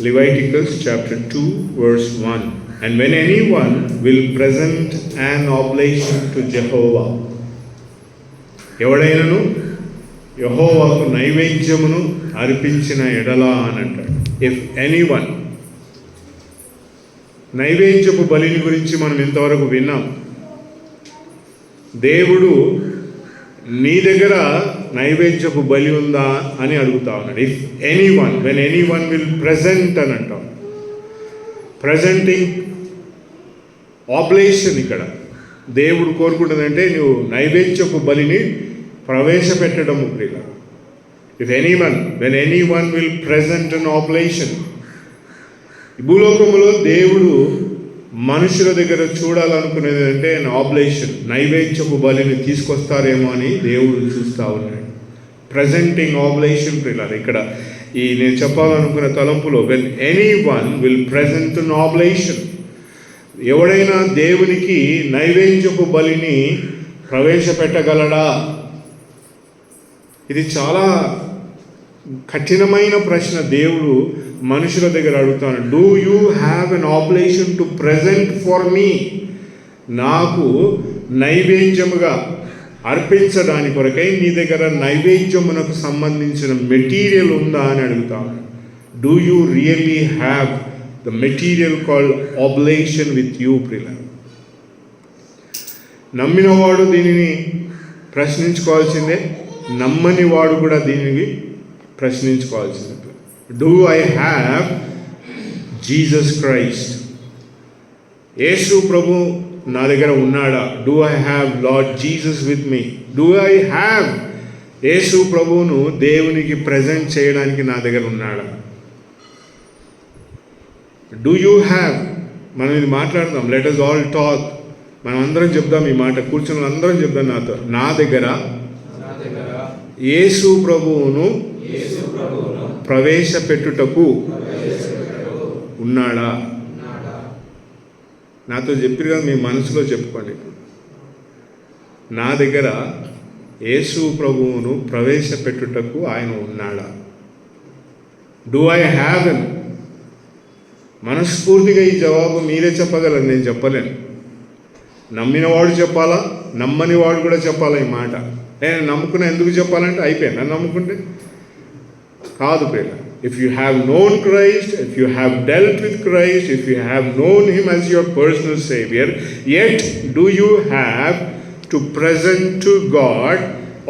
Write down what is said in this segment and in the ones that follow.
Leviticus chapter 2 verse 1. And when anyone will present an oblation to Jehovah, ఎవడైనను యెహోవాకు నైవేద్యమును అర్పించిన ఎడల అని అంటాడు. ఇఫ్ ఎనీవన్, నైవేద్యపు బలిని గురించి మనం ఇంతవరకు విన్నాం. దేవుడు నీ దగ్గర నైవేద్యపు బలి ఉందా అని అడుగుతా ఉన్నాడు. If anyone, when anyone will present అని అంటాం. ప్రజెంటింగ్ ఆబ్లేషన్ ఇక్కడ దేవుడు కోరుకుంటుందంటే నువ్వు నైవేద్యపు బలిని ప్రవేశపెట్టడం. If anyone, when anyone will present an ablation. భూలోకములో దేవుడు మనుషుల దగ్గర చూడాలనుకునేది అంటే ఆబ్లేషన్, నైవేద్యపు బలిని తీసుకొస్తారేమో అని దేవుడు చూస్తూ ఉన్నాడు. ప్రజెంటింగ్ ఆబ్లేషన్ ప్రియులారా, ఇక్కడ ఈ నేను చెప్పాలనుకున్న తలంపులో when anyone will present an oblation, ఎవడైనా దేవునికి నైవేద్యపు బలిని ప్రవేశపెట్టగలడా? ఇది చాలా కఠినమైన ప్రశ్న దేవుడు మనుషుల దగ్గర అడుగుతాను. Do you have an ablation to present for me? నాకు నైవేద్యముగా అర్పించడానికి కొరకై నీ దగ్గర నైవేద్యమునకు సంబంధించిన మెటీరియల్ ఉందా అని అడుగుతాను. Do you really have the material called oblation with you ప్రిలా? నమ్మినవాడు దీనిని ప్రశ్నించుకోవాల్సిందే, నమ్మని వాడు కూడా దీనిని ప్రశ్నించుకోవాల్సిందే. Do I have Jesus Christ? యేసు ప్రభు నా దగ్గర ఉన్నాడా? Do I have Lord Jesus with me? Do I have యేసు ప్రభువును దేవునికి ప్రజెంట్ చేయడానికి నా దగ్గర ఉన్నాడా? Do you have? మనం ఇది మాట్లాడదాం. Let us all talk. మనం అందరం చెప్దాం ఈ మాట, కూర్చొని అందరం చెప్దాం నాతో. నా దగ్గర యేసు ప్రభువును ప్రవేశపెట్టుటకు ఉన్నాడా? నాతో చెప్పిరు కదా, మీ మనసులో చెప్పుకోండి. నా దగ్గర యేసు ప్రభువును ప్రవేశపెట్టుటకు ఆయన ఉన్నాడా? Do I have an? మనస్ఫూర్తిగా ఈ జవాబు మీరే చెప్పగలరు, నేను చెప్పలేను. నమ్మినవాడు చెప్పాలా, నమ్మని వాడు కూడా చెప్పాలా ఈ మాట. నేను నమ్ముకున్నా ఎందుకు చెప్పాలంటే అయిపోయాను, నన్ను నమ్ముకుంటే కాదు ప్రియుల. If you have known Christ, if you have dealt with Christ, if you have known him as your personal saviour, yet do you have to present to God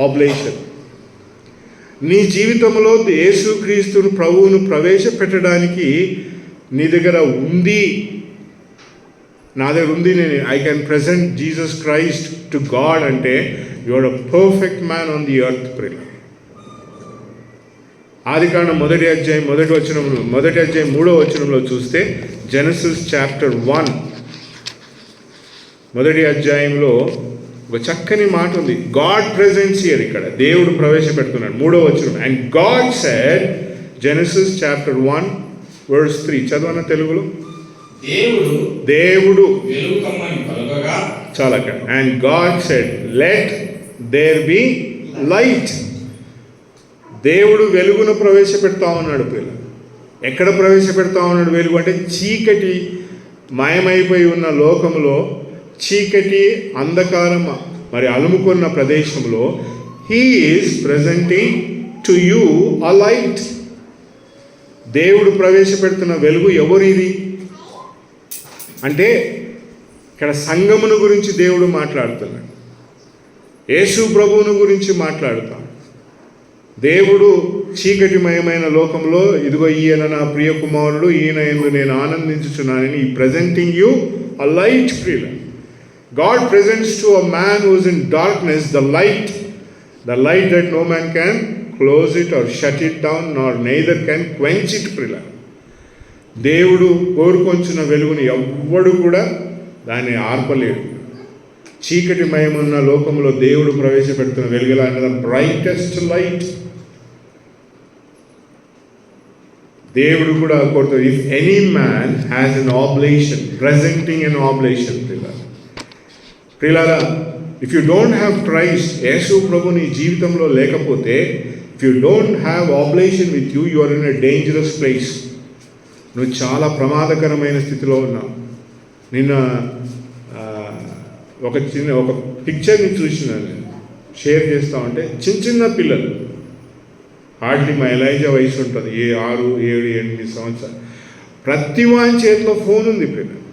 ablation. నీ జీవితంలో యేసుక్రీస్తును ప్రభువును ప్రవేశపెట్టడానికి నీ దగ్గర ఉంది, నా దగ్గర ఉంది, నేను I can present Jesus Christ to God అంటే you are a perfect man on the earth ప్రియుల. ఆదికాండం మొదటి అధ్యాయం 3వ వచనంలో చూస్తే, జెనసిస్ చాప్టర్ 1 మొదటి అధ్యాయంలో ఒక చక్కని మాట ఉంది. గాడ్ ప్రెజెన్స్ హియర్, ఇక్కడ దేవుడు ప్రవేశపెడుతున్నాడు. 3వ వచనం, and God said, Genesis chapter 1 verse 3 చదవన తెలుగులో. దేవుడు చాలా అక్కడ, and God said let there be light. దేవుడు వెలుగును ప్రవేశపెడతా ఉన్నాడు పిల్ల. ఎక్కడ ప్రవేశపెడతా ఉన్నాడు వెలుగు అంటే? చీకటి మాయమైపోయి ఉన్న లోకంలో, చీకటి అంధకారం మరి అలుముకున్న ప్రదేశంలో he is presenting to you a light. దేవుడు ప్రవేశపెడుతున్న వెలుగు ఎవరు ఇది అంటే, ఇక్కడ సంఘమును గురించి దేవుడు మాట్లాడుతున్నాడు, యేసు ప్రభువును గురించి మాట్లాడుతాడు. దేవుడు చీకటిమయమైన లోకంలో ఇదిగో ఈయన నా ప్రియ కుమారుడు, ఈయన యందు నేను ఆనందించుచున్నానని ఈ ప్రెజెంటింగ్ యూ అ లైట్ ప్రియుల. God presents to a man who is in darkness the light that no man can close it or shut it down nor neither can quench it ప్రియుల. దేవుడు కోరుకొంచిన వెలుగుని ఎవ్వడు కూడా దాన్ని ఆర్పలేడు. చీకటిమయమున్న లోకంలో దేవుడు ప్రవేశపెడుతున్న వెలుగులా ద బ్రైటెస్ట్ లైట్. దేవుడు కూడా కోరుతాడు, if any man has an oblation, presenting an oblation. ప్రియులారా, if you don't have Christ, యేసు ప్రభు నీ జీవితంలో లేకపోతే, if you don't have oblation with you, you are in a dangerous place. నువ్వు చాలా ప్రమాదకరమైన స్థితిలో ఉన్నావు. నిన్న ఒక పిక్చర్ని చూసినాను నేను, షేర్ చేస్తా ఉంటే చిన్న పిల్లలు, హార్డ్లీ మా ఎలైజా వయసు ఉంటుంది, 6, 7, 8 సంవత్సరాలు. ప్రతి వాని చేతిలో ఫోన్ ఉంది. పిల్లలు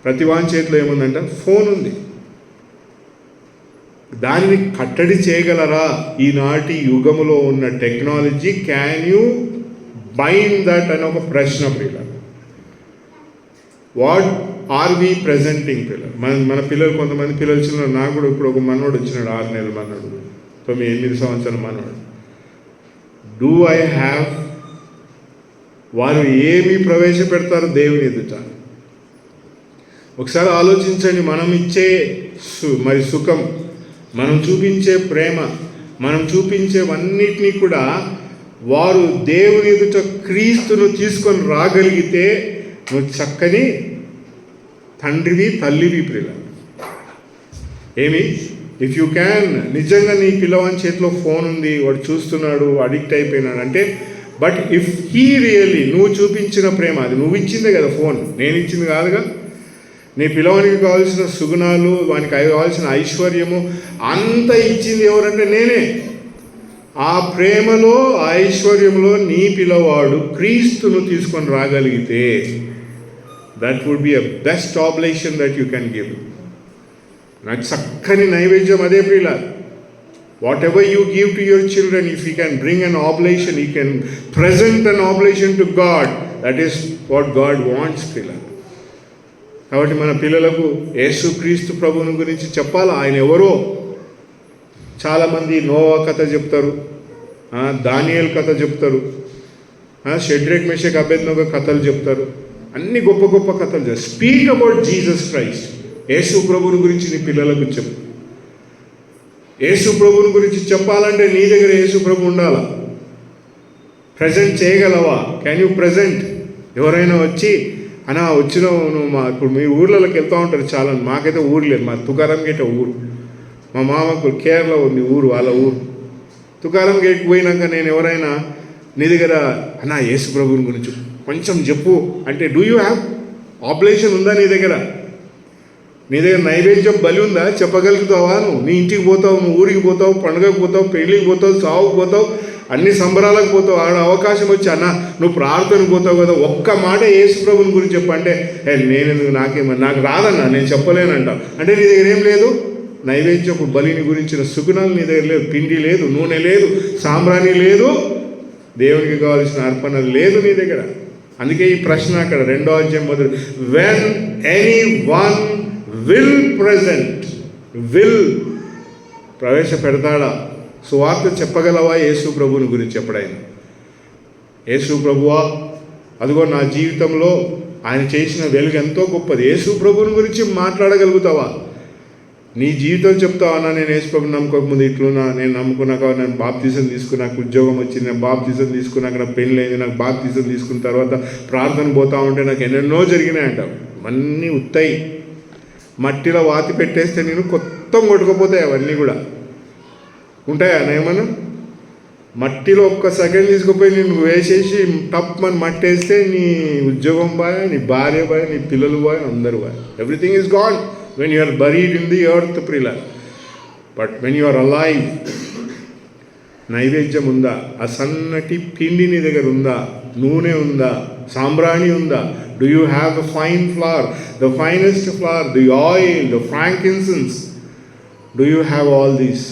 ప్రతి వాని చేతిలో ఏముందంటే ఫోన్ ఉంది. దానిని కట్టడి చేయగలరా? ఈనాటి యుగములో ఉన్న technology, can you bind that అని ఒక ప్రశ్న. పిల్లలు వాట్ ఆర్ వి ప్రెజెంటింగ్? పిల్లలు మన పిల్లలు, కొంతమంది పిల్లలు చిన్న, నాకు కూడా ఇప్పుడు ఒక మనోడు వచ్చినాడు, 6 నెలల మనోడు, 9-8 సంవత్సరాల మనోడు. Do I have? వారు ఏమి ప్రవేశపెడతారు దేవుని ఎదుట? ఒకసారి ఆలోచించండి. మనం ఇచ్చే మరి సుఖం, మనం చూపించే ప్రేమ, మనం చూపించేవన్నిటినీ కూడా వారు దేవుని ఎదుట క్రీస్తును తీసుకొని రాగలిగితే నువ్వు చక్కని తండ్రివి, తల్లివి. పిల్లలు ఏమి, ఇఫ్ యూ క్యాన్, నిజంగా నీ పిల్లవాని చేతిలో ఫోన్ ఉంది, వాడు చూస్తున్నాడు, అడిక్ట్ అయిపోయినాడు అంటే, బట్ ఇఫ్ హీ రియల్లీ, నువ్వు చూపించిన ప్రేమ, అది నువ్వు ఇచ్చిందే కదా ఫోన్, నేను ఇచ్చింది కాదుగా. నీ పిల్లవానికి కావాల్సిన సుగుణాలు, వానికి కావాల్సిన ఐశ్వర్యము అంతా ఇచ్చింది ఎవరంటే నేనే. ఆ ప్రేమలో, ఆ ఐశ్వర్యంలో నీ పిల్లవాడు క్రీస్తును తీసుకొని రాగలిగితే, that would be a best oblation that you can give. నాకు చక్కని నైవేద్యం అదే ప్రియుల. Whatever you give to your children, if you can bring an oblation, you can present an oblation to God, that is what God wants ప్రియుల. కాబట్టి మన పిల్లలకు యేసుక్రీస్తు ప్రభువుని గురించి చెప్పాలా. ఆయన ఎవరో. చాలామంది నోవా కథ చెప్తారు, దానియేలు కథ చెప్తారు, షడ్రక్ మెషక్ అబేద్నెగో కథలు చెప్తారు, అన్ని గొప్ప గొప్ప కథలు చెప్తారు. Speak about Jesus Christ. యేసు ప్రభువుని గురించి నీ పిల్లలకు చెప్పు. యేసు ప్రభువుని గురించి చెప్పాలంటే నీ దగ్గర యేసు ప్రభు ఉండాలా. ప్రజెంట్ చేయగలవా? Can you present? ఎవరైనా వచ్చి అన్నా వచ్చినావు నువ్వు, ఇప్పుడు మీ ఊర్లలోకి వెళ్తూ ఉంటారు చాలా. మాకైతే ఊరు లేదు, మా తుకారం గేట ఊరు, మా మామకు కేరళ ఉంది ఊరు, వాళ్ళ ఊరు. తుకారం గేట్కి పోయినాక నేను ఎవరైనా నీ దగ్గర అన్నా యేసు ప్రభువుని గురించి కొంచెం చెప్పు అంటే, డూ యూ హ్యావ్ ఆబ్లేషన్ ఉందా నీ దగ్గర? నీ దగ్గర నైవేద్యం బలి ఉందా? చెప్పగలుగుతావా? నీ ఇంటికి పోతావు, నువ్వు ఊరికి పోతావు, పండుగకు పోతావు, పెళ్ళికి పోతావు, సావుకు పోతావు, అన్ని సంబరాలకు పోతావు. ఆడ అవకాశం వచ్చి అన్న నువ్వు ప్రార్థనకు పోతావు కదా, ఒక్క మాట యేసు ప్రభువుని గురించి చెప్పంటే, నేను నాకు రాదన్నా, నేను చెప్పలేనంట. అంటే నీ దగ్గర ఏం లేదు? నైవేద్యపు బలిని గురించిన సుగుణాలు నీ దగ్గర లేదు. పిండి లేదు, నూనె లేదు, సాంబ్రాణి లేదు, దేవునికి కావాల్సిన అర్పణ లేదు నీ దగ్గర. అందుకే ఈ ప్రశ్న అక్కడ 2వ అధ్యాయం మొదలు, when any one will present, will ప్రవేశపెడతాడా? సువార్త చెప్పగలవా యేసు ప్రభువుని గురించి? ఎప్పుడైనా యేసు ప్రభువా, అదిగో నా జీవితంలో ఆయన చేసిన వెలుగు ఎంతో గొప్పది, యేసు ప్రభువుని గురించి మాట్లాడగలుగుతావా? నీ జీవితం చెప్తావా? నేను యేసు ప్రభువుని నమ్ముకోకముందు ఇట్లున్నా, నేను నమ్ముకున్నాక నేను బాప్తిజం తీసుకున్నాక ఉద్యోగం వచ్చింది, నేను బాప్తిజం తీసుకున్నాక నాకు పెళ్ళి అయింది, నాకు బాప్తిజం తీసుకున్న తర్వాత ప్రార్థన పోతా ఉంటే నాకు ఎన్నెన్నో జరిగినాయి అంటావు. అన్నీ ఉత్తాయి, మట్టిలో వాతి పెట్టేస్తే నేను కొత్త కొట్టుకుపోతాయి. అవన్నీ కూడా ఉంటాయా? ఏమన్నా మట్టిలో ఒక్క సెకండ్ తీసుకుపోయి నేను వేసేసి టప్ అని మట్టేస్తే నీ ఉద్యోగం బాయ్, నీ భార్య బాయ్, నీ పిల్లలు బాయ్, అందరూ bye. Everything is gone when you are buried in the earth ప్రిల. But when you are alive, నైవేద్యం ఉందా? ఆ సన్నటి పిండి నీ దగ్గర ఉందా? నూనె ఉందా? సాంబ్రాణి ఉందా? Do you have the fine flower, the finest flower, the oil, the frankincense? Do you have all these?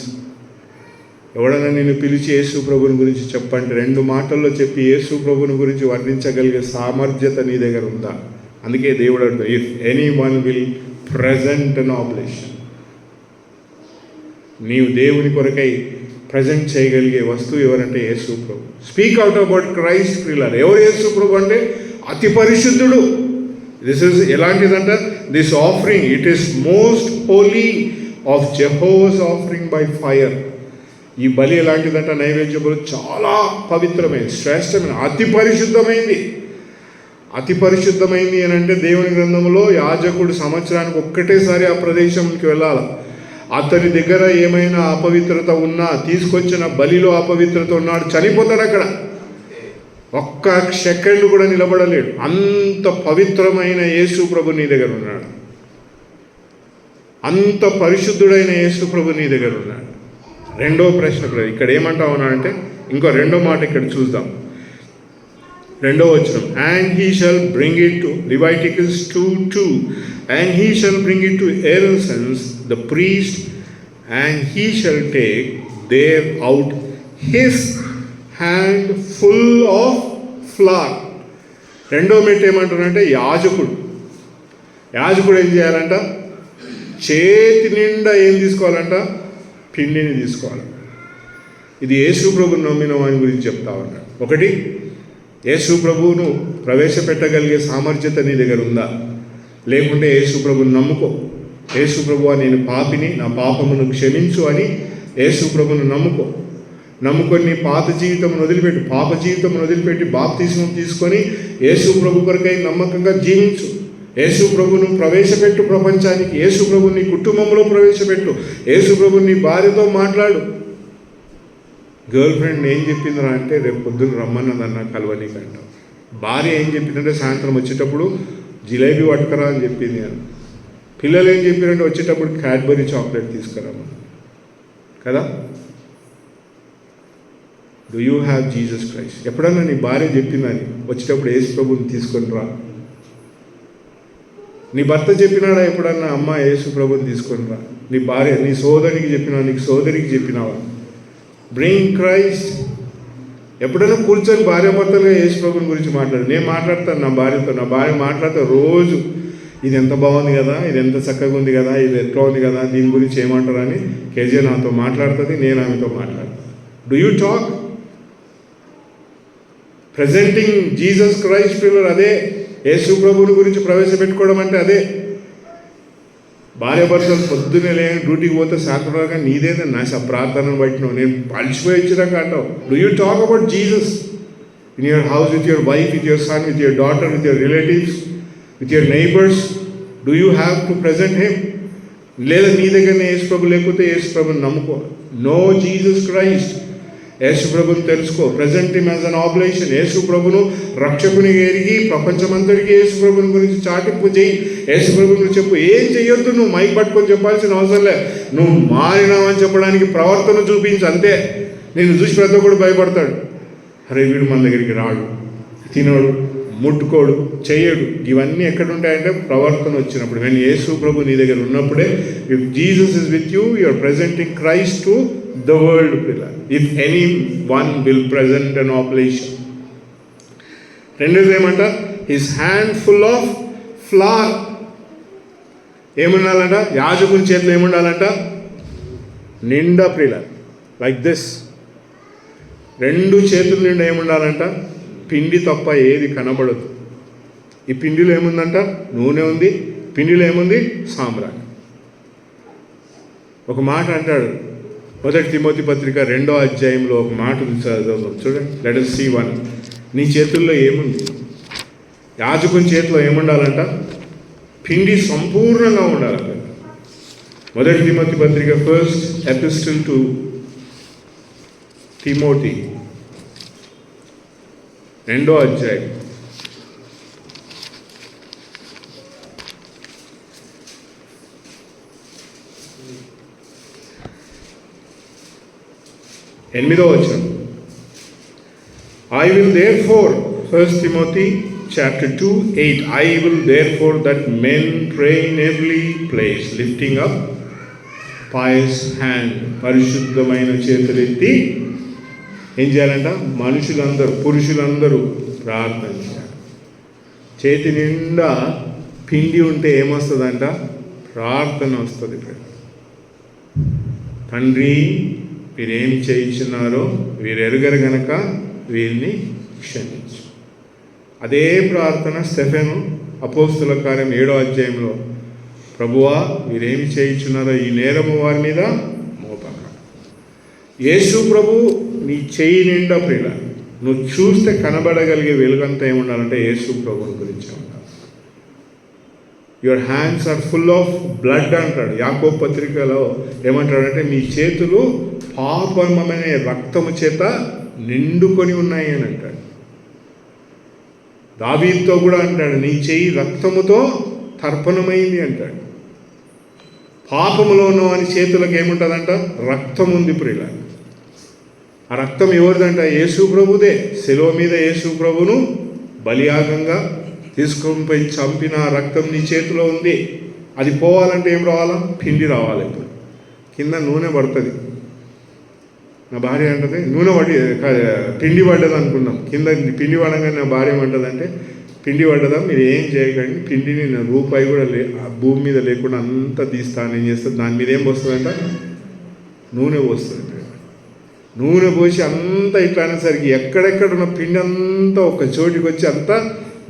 ఎవడన్నా నేను పిలిచి యేసు ప్రభుని గురించి చెప్పంటే 2 మాటల్లో చెప్పి యేసు ప్రభుని గురించి వర్ణించగలిగే సామర్థ్యత నీ దగ్గర ఉందా? అందుకే దేవుడు అంటాడు, if any one will present an oblation. నీవు దేవుని కొరకై ప్రజెంట్ చేయగలిగే వస్తువు ఎవరంటే యేసు ప్రభు. స్పీక్ అవుట్ అబౌట్ క్రైస్ట్ ప్రియులారా. ఎవరు యేసు ప్రభు అంటే అతి పరిశుద్ధుడు. దిస్ ఇస్ ఎలాంటిదంట? This offering, it is most holy of Jehovah's offering by fire. ఈ బలి ఎలాంటిదంట? నైవేద్య బలి చాలా పవిత్రమైంది, శ్రేష్టమైన, అతి పరిశుద్ధమైంది. అతి పరిశుద్ధమైంది అని అంటే దేవుని గ్రంథంలో యాజకుడు సంవత్సరానికి ఒక్కటేసారి ఆ ప్రదేశంకి వెళ్ళాలి. అతని దగ్గర ఏమైనా అపవిత్రత ఉన్నా, తీసుకొచ్చిన బలిలో అపవిత్రత ఉన్నాడు, చనిపోతాడు అక్కడ. ఒక్క సెకండ్ కూడా నిలబడలేడు. అంత పవిత్రమైన యేసు ప్రభు నీ దగ్గర ఉన్నాడు. అంత పరిశుద్ధుడైన యేసు ప్రభు నీ దగ్గర ఉన్నాడు. రెండో ప్రశ్న ఇక్కడ ఏమంటా ఉన్నాడంటే, ఇంకో రెండో మాట ఇక్కడ చూద్దాం. రెండో వచనం, and he shall bring it to Leviticus 2:2, and he shall bring it to Aaron's sons the priest, and he shall take there out his hand full of flour. రెండో మెట్టు ఏమంటారంటే యాజకుడు ఏం చేయాలంట? చేతి నిండా ఏం తీసుకోవాలంట? పిండిని తీసుకోవాలి. ఇది యేసు ప్రభువును నమ్మిన వాని గురించి చెప్తా ఉన్నాడు. ఒకటి, యేసు ప్రభువును ప్రవేశపెట్టగలిగే సామర్థ్యత నీ దగ్గర ఉందా? లేకుంటే యేసు ప్రభువును నమ్ముకో. యేసు ప్రభువా నేను పాపిని, నా పాపమును క్షమించు అని యేసు ప్రభువును నమ్ముకొని నీ పాత జీవితమును వదిలిపెట్టు, పాప జీవితమును వదిలిపెట్టి బాప్తిస్మం తీసుకొని యేసు ప్రభు కొరకై నమ్మకంగా జీవించు. యేసు ప్రభువును ప్రవేశపెట్టు ప్రపంచానికి. యేసు ప్రభువు నీ కుటుంబంలో ప్రవేశపెట్టు. యేసు ప్రభువు నీ భార్యతో మాట్లాడు. గర్ల్ ఫ్రెండ్ ఏం చెప్పిందిరా అంటే, రేపు పొద్దున్న రమ్మన్నదన్న కలవనీకంట. భార్య ఏం చెప్పిందంటే, సాయంత్రం వచ్చేటప్పుడు జిలేబీ పట్టుకరా అని చెప్పింది అని. పిల్లలు ఏం చెప్పారంటే, వచ్చేటప్పుడు క్యాడ్బరీ చాక్లెట్ తీసుకురామని కదా. Do you have Jesus Christ? ఎప్పుడన్నా నీ భార్య చెప్పిందని వచ్చేటప్పుడు యేసు ప్రభువుని తీసుకొని రా? నీ భర్త చెప్పినాడా ఎప్పుడన్నా, అమ్మ యేసు ప్రభువుని తీసుకొని రా? నీ భార్య, నీ సోదరికి చెప్పినావా? నీకు సోదరికి చెప్పినావా? Bring Christ. ఎప్పుడైనా కూర్చొని భార్యాభర్తలుగా యేసు ప్రభువుని గురించి మాట్లాడు. నేను మాట్లాడతాను నా భార్యతో, నా భార్య మాట్లాడతా రోజు, ఇది ఎంత బాగుంది కదా, ఇది ఎంత చక్కగా ఉంది కదా, ఇది ఎట్లా ఉంది కదా, దీని గురించి ఏమంటారు అని కేజీ నాతో మాట్లాడుతుంది, నేను ఆమెతో మాట్లాడతాను. Do you talk? Presenting Jesus Christ పిల్లలు అదే. యేసు ప్రభువుని గురించి ప్రవేశపెట్టుకోవడం అంటే అదే. భార్యాభర్తలు పొద్దున్నే లేని డ్యూటీకి పోతే సాయంత్రంగా నీదేనా నా ప్రార్థనను బట్టినావు, నేను అలసిపోయి వచ్చినాక అంటావు. Do you talk about Jesus in your house, with your wife, with your son, with your daughter, with your relatives, with your neighbours? Do you have to present him? లేదా నీ దగ్గరనే యేసు ప్రభు లేకపోతే యేసు ప్రభుని నమ్ముకో. Know Jesus Christ. యేసు ప్రభుని తెలుసుకో. Present him as an oblation. యేసు ప్రభును రక్షకుని ఎరిగి ప్రపంచమంతటికి యేసు ప్రభుని గురించి చాటింపు చేయి. యేసు ప్రభుని చెప్పు. ఏం చెయ్యొద్దు, నువ్వు మైక్ పట్టుకొని చెప్పాల్సిన అవసరం లే. నువ్వు మారినావని చెప్పడానికి ప్రవర్తన చూపించు అంతే. నేను చూసి ప్రతి ఒక్కడు భయపడతాడు. అరే వీడు మన దగ్గరికి రాడు, తినడు, ముట్టుకోడు, చెయ్యడు. ఇవన్నీ ఎక్కడుంటాయంటే ప్రవర్తన వచ్చినప్పుడు. వెన్ యేసు ప్రభు నీ దగ్గర ఉన్నప్పుడే, if Jesus is with you, you are presenting Christ to the world. If anyone will present an oblation. రెండోది ఏమంట? his hand full of flour. ఏముండాలంట? యాజకుని చేతిలో ఏముండాలంట? నిండా ప్రియుల, లైక్ దిస్. రెండు చేతుల నిండా ఏముండాలంట? పిండి తప్ప ఏది కనబడదు. ఈ పిండిలో ఏముందంట? నూనె ఉంది. పిండిలో ఏముంది? సాంబ్రాణి. ఒక మాట అంటాడు, 1 తిమోతి పత్రిక 2వ అధ్యాయంలో ఒక మాట చదువుదాం చూడండి. Let us see one. నీ చేతుల్లో ఏముంది? యాజకుని చేతిలో ఏముండాలంట? పిండి సంపూర్ణంగా ఉండాలంట. 1 తిమోతి పత్రిక, ఫస్ట్ ఎపిస్టిల్ టు తిమోతి, 2వ అధ్యాయం. ఎనిమిదో వచనం. I will therefore, 1 Timothy chapter 2:8, I will therefore that men pray in every place, lifting up pious hand. పరిశుద్ధమైన చేతులెత్తి ఏం చేయాలంట? మనుషులందరూ, పురుషులందరూ ప్రార్థన చేయాలి. చేతి నిండా పిండి ఉంటే ఏమొస్తుందంట? ప్రార్థన వస్తుంది. తండ్రి వీరేం చేయించున్నారో వీరు ఎరుగరు గనక వీరిని క్షమించు. అదే ప్రార్థన స్టెఫెను అపోస్తుల కార్యం 7వ అధ్యాయంలో, ప్రభువా వీరేమి చేయించున్నారో ఈ నేరము వారి మీద మోపక. యేసు ప్రభు నీ చెయ్యి నిండా ప్రియుల, నువ్వు చూస్తే కనబడగలిగే వెలుగంతా ఏముండాలంటే యేసు ప్రభుని గురించి ఉండాలి. Your hands are full of blood అంటాడు. యాకోబు పత్రికలో ఏమంటాడంటే, మీ చేతులు పాపమనే రక్తము చేత నిండుకొని ఉన్నాయి అని అంటాడు. దావీదుతో కూడా అంటాడు, నీ చెయ్యి రక్తముతో తర్పణమైంది అంటాడు. పాపములో ఉన్న వాని చేతులకు ఏముంటుందంట? రక్తం ఉంది ప్రియుల. ఆ రక్తం ఎవరిదంట? యేసు ప్రభుదే. శిలువ మీద యేసు ప్రభును బలియాగంగా తీసుకొని పోయి చంపిన ఆ రక్తం నీ చేతిలో ఉంది. అది పోవాలంటే ఏం రావాలా? పిండి రావాలి. ఇప్పుడు కింద నూనె పడుతుంది. నా భార్య అంటది, నూనె పడి పిండి పడ్డది అనుకున్నాం. కింద పిండి పడగానే నా భార్య ఏమంటదంటే, పిండి పడ్డదా, మీరు ఏం చేయకండి, పిండిని నా రూపాయి కూడా భూమి మీద లేకుండా అంతా తీస్తాను. ఏం చేస్తుంది? దాని మీద ఏం పోస్తుందంట? నూనె పోస్తుంది. నూనె పోసి అంతా ఇట్లా అనేసరికి ఎక్కడెక్కడ ఉన్న పిండి అంతా ఒక చోటికి వచ్చి అంతా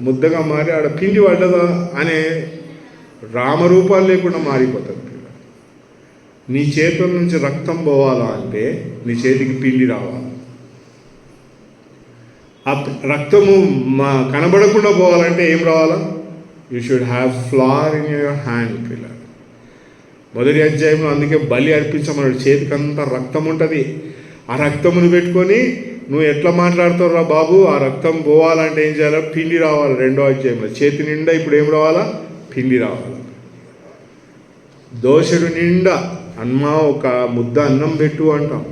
ముద్దగా మారి ఆడ పిండి పడ్డదా అనే రామరూపాలు లేకుండా మారిపోతుంది. నీ చేతుల నుంచి రక్తం పోవాలా అంటే నీ చేతికి పిండి రావాలి. ఆ రక్తము కనబడకుండా పోవాలంటే ఏం రావాలా? You should have flower in your hand. పిల్లలు మొదటి అధ్యాయంలో అందుకే బలి అర్పించమన్నాడు. చేతికంతా రక్తం ఉంటుంది. ఆ రక్తమును పెట్టుకొని నువ్వు ఎట్లా మాట్లాడుతావు రా బాబు, ఆ రక్తం పోవాలంటే ఏం చేయాలి? పిండి రావాలి. రెండో అధ్యాయంలో చేతి నిండా ఇప్పుడు ఏం రావాలా? పిండి రావాలి. దోషుడు నిండా అమ్మా ఒక ముద్ద అన్నం పెట్టు అంటాం.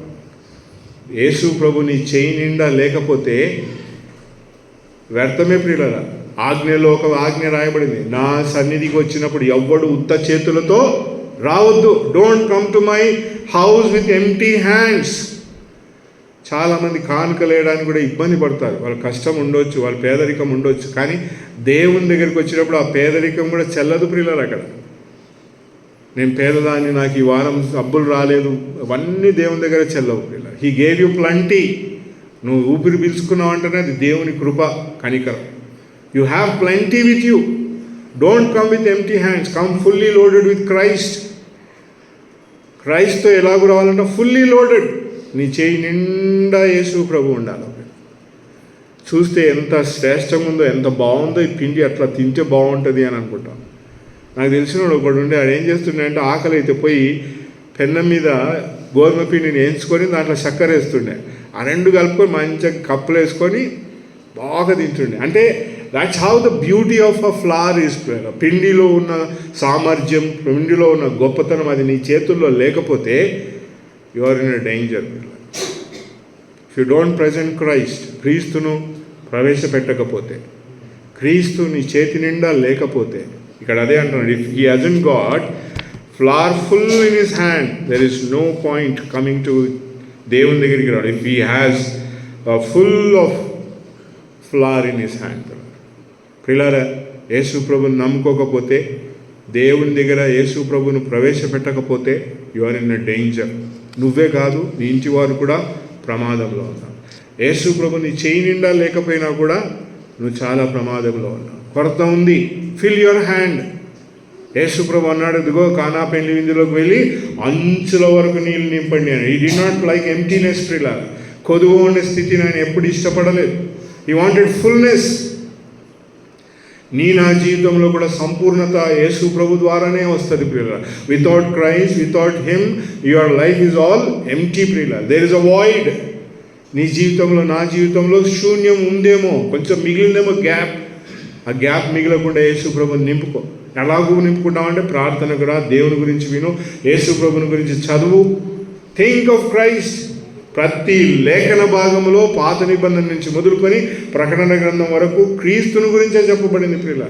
యేసు ప్రభు నీ చేయి నిండా లేకపోతే వ్యర్థమే ప్రియులరా. ఆజ్ఞలో ఒక ఆజ్ఞ రాయబడింది, నా సన్నిధికి వచ్చినప్పుడు ఎవ్వడు ఉత్త చేతులతో రావద్దు. Don't come to my house with empty hands. చాలామంది కానుకలు వేయడానికి కూడా ఇబ్బంది పడతారు. వాళ్ళ కష్టం ఉండొచ్చు, వాళ్ళ పేదరికం ఉండొచ్చు, కానీ దేవుని దగ్గరికి వచ్చినప్పుడు ఆ పేదరికం కూడా చెల్లదు ప్రియులరా. అక్కడ నేను పేదదాన్ని, నాకు ఈ వారం డబ్బులు రాలేదు, అవన్నీ దేవుని దగ్గర చెల్లవు ప్రియులరా. He gave you plenty. నువ్వు ఊపిరి పీల్చుకున్నావు అంటేనే అది దేవుని కృప, కనికరం. You have plenty with you. Don't come with empty hands, come fully loaded with Christ. క్రైస్ట్తో ఎలాగూ రావాలంటే ఫుల్లీ లోడెడ్. నీ చేయి నిండా యేసు ప్రభు ఉండాలి. చూస్తే ఎంత శ్రేష్టంగా ఉందో, ఎంత బాగుందో ఈ పిండి, అట్లా తింటే బాగుంటుంది అని అనుకుంటాం. నాకు తెలిసినోడు ఒకడు ఉండే, ఆడు ఏం చేస్తుండే అంటే ఆకలి అయితే పోయి పెన్నం మీద గోధుమ పిండిని వేయించుకొని దాంట్లో చక్కెర వేస్తుండే. ఆ రెండు కలుపుకొని మంచిగా కప్పులు వేసుకొని బాగా తింటుండే. అంటే that's how the beauty of a flower is. పిండిలో ఉన్న సామర్థ్యం, పిండిలో ఉన్న గొప్పతనం అది నీ చేతుల్లో లేకపోతే you are in a danger. If you don't present Christ, క్రీస్తును ప్రవేశపెట్టకపోతే, క్రీస్తు నీ చేతి నిండా లేకపోతే, ఇక్కడ అదే అంటున్నాడు, if he hasn't got flower full in his hand, there is no point coming to దేవుని దగ్గరికి రాడు. If he has full of flower in his hand. ప్రియులారా, యేసు ప్రభుని నమ్ముకోకపోతే, దేవుని దగ్గర యేసు ప్రభును ప్రవేశపెట్టకపోతే you are in a danger. నువ్వే కాదు, నీ ఇంటి వారు కూడా ప్రమాదంలో ఉన్నావు. యేసు ప్రభు నీ చేయి నిండా లేకపోయినా కూడా నువ్వు చాలా ప్రమాదంలో ఉన్నావు. కొరత ఉంది, ఫిల్ యువర్ హ్యాండ్. యేసు ప్రభు అన్నాడు, ఇదిగో కానా పెళ్లి విందులోకి వెళ్ళి అంచుల వరకు నీళ్ళు నింపండి అని. ఈ డి నాట్ లైక్ ఎంప్టీనెస్. ప్రియుల కొదువు ఉండే స్థితిని ఆయన ఎప్పుడు ఇష్టపడలేదు. He wanted fullness. నా జీవితంలో కూడా సంపూర్ణత యేసు ప్రభు ద్వారానే వస్తుంది ప్రియుల. Without Christ, without him your life is all empty ప్రియుల. There is a void. నీ జీవితంలో, నా జీవితంలో శూన్యం ఉందేమో, కొంచెం మిగిలిందేమో గ్యాప్. ఆ గ్యాప్ మిగలకుండా యేసు ప్రభుని నింపుకో. ఎలాగూ నింపుకుంటామంటే ప్రార్థనకు రా, దేవుని గురించి విను, యేసు ప్రభుని గురించి చదువు, థింక్ ఆఫ్ క్రైస్ట్. ప్రతి లేఖన భాగంలో పాత నిబంధన నుంచి మొదలుకొని ప్రకటన గ్రంథం వరకు క్రీస్తుని గురించే చెప్పబడింది ప్రియుల.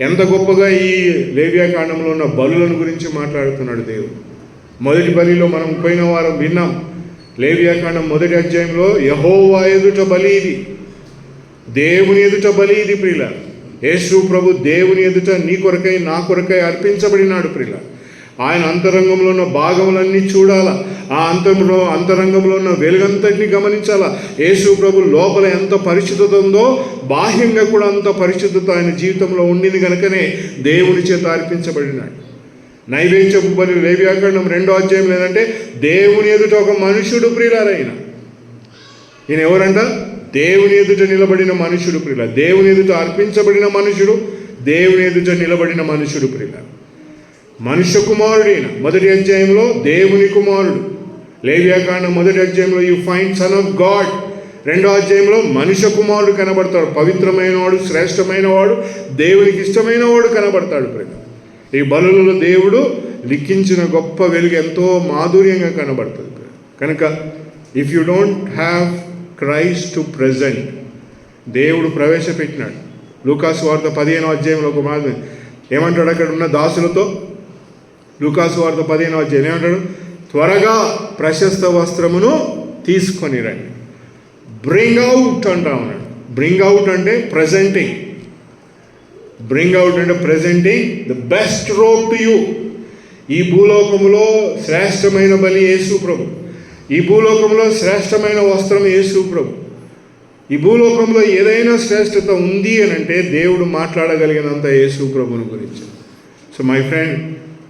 ఎంత గొప్పగా ఈ లేవ్యాకాండంలో ఉన్న బలులను గురించి మాట్లాడుతున్నాడు దేవుడు. మొదటి బలిలో మనం పోయిన వారం విన్నాం. లేవ్యాకాండం మొదటి అధ్యాయంలో యెహోవా ఎదుట బలి ఇది, దేవుని ఎదుట బలి ఇది ప్రియుల. యేసు ప్రభు దేవుని ఎదుట నీ కొరకై, నా కొరకై అర్పించబడినాడు ప్రియుల. ఆయన అంతరంగంలో ఉన్న భాగములన్నీ చూడాలా, ఆ అంతరంగంలో ఉన్న వెలుగంతటిని గమనించాలా. యేసు ప్రభు లోపల ఎంత పరిశుద్ధత ఉందో బాహ్యంగా కూడా అంత పరిశుద్ధత ఆయన జీవితంలో ఉండింది కనుకనే దేవుని చేత అర్పించబడినాడు. నైవేద్యపు బలి లేవ్యాకాండం 2వ అధ్యాయం లేదంటే దేవుని ఎదుట ఒక మనుషుడు ప్రియులారైన. ఈయన ఎవరంట? దేవుని ఎదుట నిలబడిన మనుషుడు ప్రియుల. దేవుని ఎదుట అర్పించబడిన మనుషుడు, దేవుని ఎదుట నిలబడిన మనుషుడు ప్రియుల. మనుష్య కుమారుడు ఈయన. మొదటి అధ్యాయంలో దేవుని కుమారుడు. లేవ్యాకాండం మొదటి అధ్యాయంలో you find son of God 2వ అధ్యాయంలో మనుష్య కుమారుడు కనబడతాడు. పవిత్రమైన వాడు, శ్రేష్టమైన వాడు, దేవునికి ఇష్టమైన వాడు కనబడతాడు. ఈ బలులలో దేవుడు లిఖించిన గొప్ప వెలుగు ఎంతో మాధుర్యంగా కనబడుతుంది. కనుక if you don't have Christ to present, దేవుడు ప్రవేశపెట్టినాడు. లూకాసు వార్త 15వ అధ్యాయంలో ఒక మాట ఏమంటాడు అక్కడ ఉన్న దాసులతో? లూకాసు వార్త 15వ అధ్యాయం ఏమంటాడు? త్వరగా ప్రశస్త వస్త్రమును తీసుకొని రండి. బ్రింగ్ అవుట్ అంటా ఉన్నాడు. బ్రింగ్ అవుట్ అంటే ప్రజెంటింగ్. బ్రింగ్ అవుట్ అంటే presenting the best robe to you. ఈ భూలోకంలో శ్రేష్టమైన బలి యేసు ప్రభు. ఈ భూలోకంలో శ్రేష్టమైన వస్త్రం యేసు ప్రభు. ఈ భూలోకంలో ఏదైనా శ్రేష్టత ఉంది అని అంటే దేవుడు మాట్లాడగలిగినంత యేసు ప్రభుని గురించి. సో మై ఫ్రెండ్,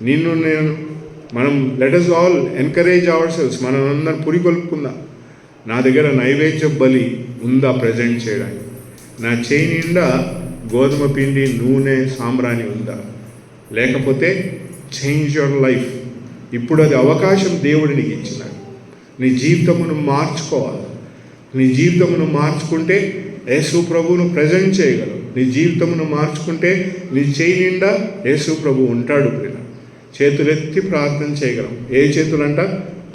నిన్ను నేను మనం let us all encourage ourselves. మనం అందరం పురికొల్పుకుందాం. నా దగ్గర నైవేద్య బలి ఉందా ప్రజెంట్ చేయడానికి? నా చేయి నిండా గోధుమ పిండి, నూనె, సాంబ్రాణి ఉందా? లేకపోతే చేంజ్ యువర్ లైఫ్. ఇప్పుడు అది అవకాశం దేవుడు నీకు ఇచ్చినాడు. నీ జీవితమును మార్చుకోవాలి. నీ జీవితమును మార్చుకుంటే యేసు ప్రభువును ప్రజెంట్ చేయగలవు. నీ జీవితమును మార్చుకుంటే నీ చేయి నిండా యేసు ప్రభు ఉంటాడు. చేతులెత్తి ప్రార్థన చేయగలం. ఏ చేతులంట?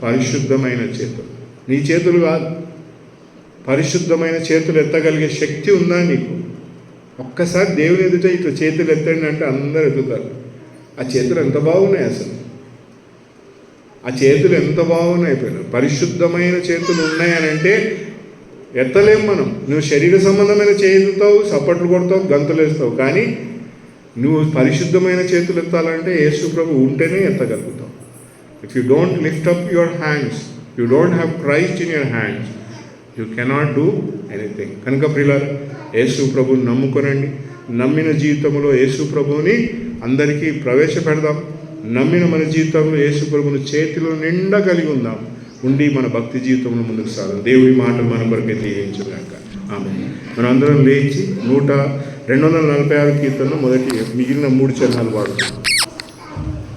పరిశుద్ధమైన చేతులు. నీ చేతులు కాదు, పరిశుద్ధమైన చేతులు ఎత్తగలిగే శక్తి ఉందా నీకు? ఒక్కసారి దేవుని ఎదుట ఇట్లా చేతులు ఎత్తండి అంటే అందరు ఎత్తుతారు. ఆ చేతులు ఎంత బాగున్నాయి అసలు! ఆ చేతులు ఎంత బాగున్నాయి. పరిశుద్ధమైన చేతులు ఉన్నాయని అంటే ఎత్తలేం మనం. నువ్వు శరీర సంబంధమైన చేతుతావు, చప్పట్లు కొడతావు, గంతులు వేస్తావు. కానీ నువ్వు పరిశుద్ధమైన చేతులు ఎత్తాలంటే యేసు ప్రభు ఉంటేనే ఎత్తగలుగుతావు. If you don't lift up your hands, you don't have Christ in your hands, you cannot do anything. కనుక ప్రియులారా, యేసు ప్రభుని నమ్ముకొనండి. నమ్మిన జీవితంలో యేసు ప్రభువుని అందరికీ ప్రవేశపెడదాం. నమ్మిన మన జీవితంలో యేసు ప్రభుని చేతిలో నిండా కలిగి ఉందాం. ఉండి మన భక్తి జీవితంలో ముందుకు సాగాం. దేవుడి మాటలు మన కొరకే తెలియజేయగాక. ఆమేన్. మనం అందరం లేచి 246 కీర్తనలు మొదటి మిగిలిన 3 చరణాలు పాడుతాం.